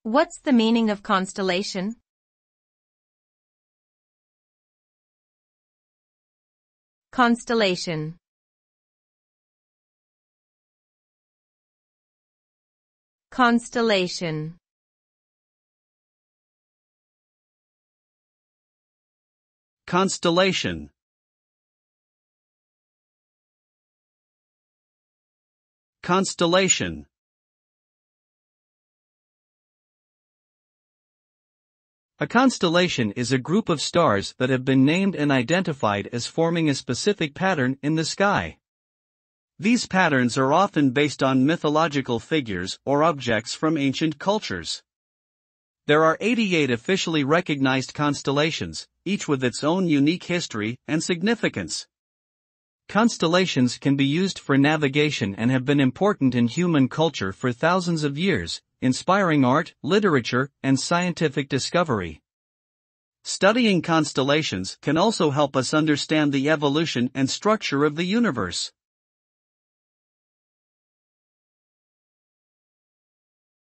What's the meaning of constellation? Constellation. Constellation. Constellation. Constellation. A constellation is a group of stars that have been named and identified as forming a specific pattern in the sky. These patterns are often based on mythological figures or objects from ancient cultures. There are 88 officially recognized constellations, each with its own unique history and significance. Constellations can be used for navigation and have been important in human culture for thousands of years, inspiring art, literature, and scientific discovery. Studying constellations can also help us understand the evolution and structure of the universe.